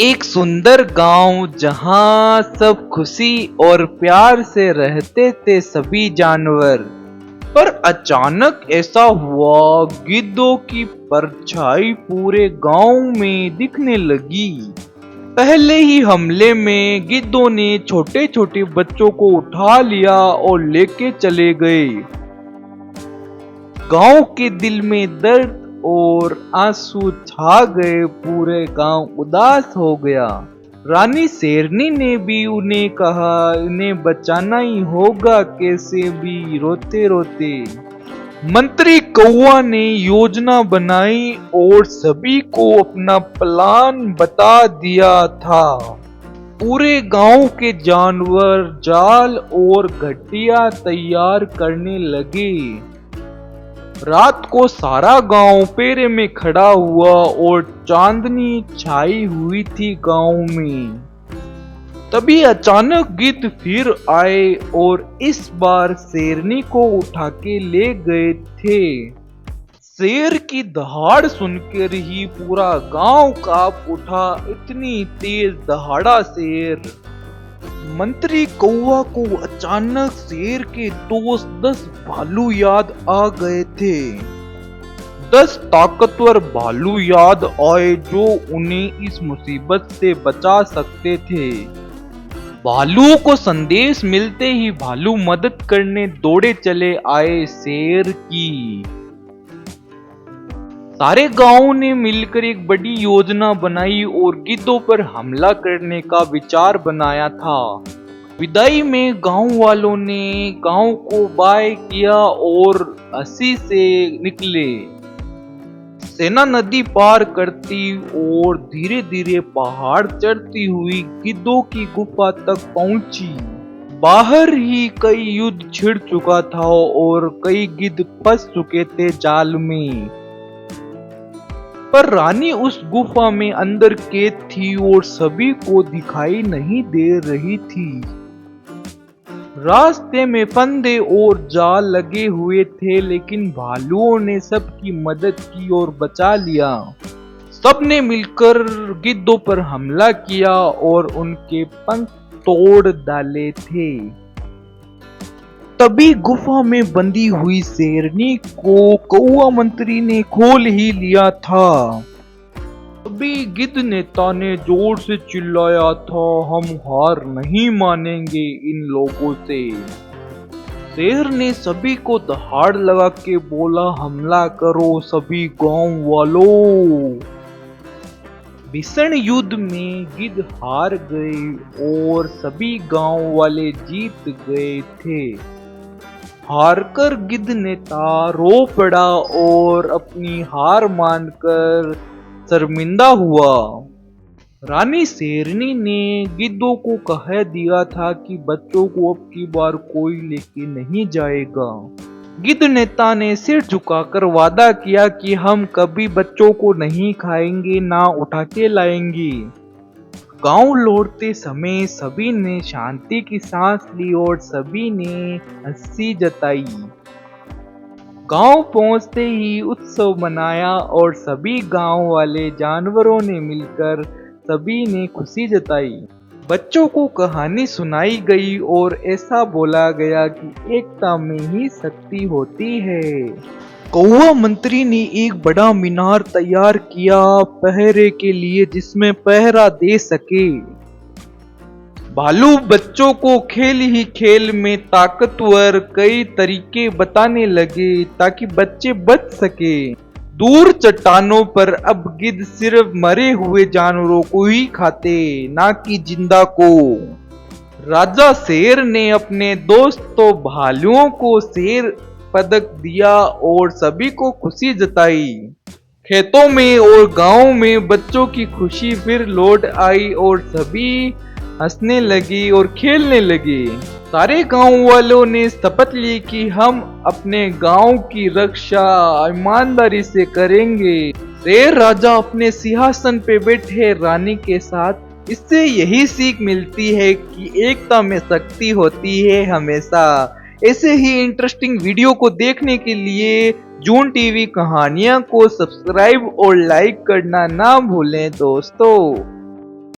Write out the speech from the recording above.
एक सुंदर गांव जहां सब खुशी और प्यार से रहते थे सभी जानवर। पर अचानक ऐसा हुआ, गिद्धों की परछाई पूरे गांव में दिखने लगी। पहले ही हमले में गिद्धों ने छोटे छोटे बच्चों को उठा लिया और लेके चले गए। गांव के दिल में दर्द और आंसू छा गए, पूरे गांव उदास हो गया। रानी शेरनी ने भी उन्हें कहा, इन्हें बचाना ही होगा कैसे भी, रोते रोते। मंत्री कौवा ने योजना बनाई और सभी को अपना प्लान बता दिया था। पूरे गांव के जानवर जाल और घटिया तैयार करने लगे। रात को सारा गांव पेरे में खड़ा हुआ और चांदनी छाई हुई थी गांव में। तभी अचानक गिद्ध फिर आए और इस बार शेरनी को उठा के ले गए थे। शेर की दहाड़ सुनकर ही पूरा गांव कांप उठा, इतनी तेज दहाड़ा शेर। मंत्री कौवा को अचानक शेर के दोस्त 10 भालू याद आ गए थे। 10 ताकतवर भालू याद आए जो उन्हें इस मुसीबत से बचा सकते थे। भालुओं को संदेश मिलते ही भालू मदद करने दौड़े चले आए शेर की। सारे गांव ने मिलकर एक बड़ी योजना बनाई और गिद्धों पर हमला करने का विचार बनाया था। विदाई में गांव वालों ने गांव को बाय किया और हंसी से निकले। सेना नदी पार करती और धीरे धीरे पहाड़ चढ़ती हुई गिद्धों की गुफा तक पहुंची। बाहर ही कई युद्ध छिड़ चुका था और कई गिद्ध फंस चुके थे जाल में। पर रानी उस गुफा में अंदर कैद थी और सभी को दिखाई नहीं दे रही थी। रास्ते में फंदे और जाल लगे हुए थे, लेकिन भालुओं ने सबकी मदद की और बचा लिया। सबने मिलकर गिद्धों पर हमला किया और उनके पंख तोड़ डाले थे। तभी गुफा में बंदी हुई शेरनी को कौवा मंत्री ने खोल ही लिया था। तभी गिद्ध नेता ने जोर से चिल्लाया था, हम हार नहीं मानेंगे इन लोगों से। शेर ने सभी को दहाड़ लगा के बोला, हमला करो सभी गांव वालों। भीषण युद्ध में गिद्ध हार गए और सभी गांव वाले जीत गए थे। हारकर गिद्ध नेता रो पड़ा और अपनी हार मानकर शर्मिंदा हुआ। रानी शेरनी ने गिद्धों को कह दिया था कि बच्चों को अब की बार कोई लेके नहीं जाएगा। गिद्ध नेता ने सिर झुकाकर वादा किया कि हम कभी बच्चों को नहीं खाएंगे, ना उठा के लाएंगे। गांव लौटते समय सभी ने शांति की सांस ली और सभी ने हंसी जताई। गांव पहुंचते ही उत्सव मनाया और सभी गांव वाले जानवरों ने मिलकर सभी ने खुशी जताई। बच्चों को कहानी सुनाई गई और ऐसा बोला गया कि एकता में ही शक्ति होती है। कौवा मंत्री ने एक बड़ा मीनार तैयार किया पहरे के लिए, जिसमें पहरा दे सके। भालू बच्चों को खेल ही खेल में ताकतवर कई तरीके बताने लगे ताकि बच्चे बच सके। दूर चट्टानों पर अब गिद्ध सिर्फ मरे हुए जानवरों को ही खाते, ना कि जिंदा को। राजा शेर ने अपने दोस्तों भालुओं को शेर पदक दिया और सभी को खुशी जताई। खेतों में और गांव में बच्चों की खुशी फिर लौट आई और सभी हंसने लगी और खेलने लगे। सारे गांव वालों ने शपथ ली कि हम अपने गांव की रक्षा ईमानदारी से करेंगे। शेर राजा अपने सिंहासन पे बैठे रानी के साथ। इससे यही सीख मिलती है कि एकता में शक्ति होती है हमेशा। ऐसे ही इंटरेस्टिंग वीडियो को देखने के लिए जून टीवी कहानियां को सब्सक्राइब और लाइक करना ना भूलें दोस्तों।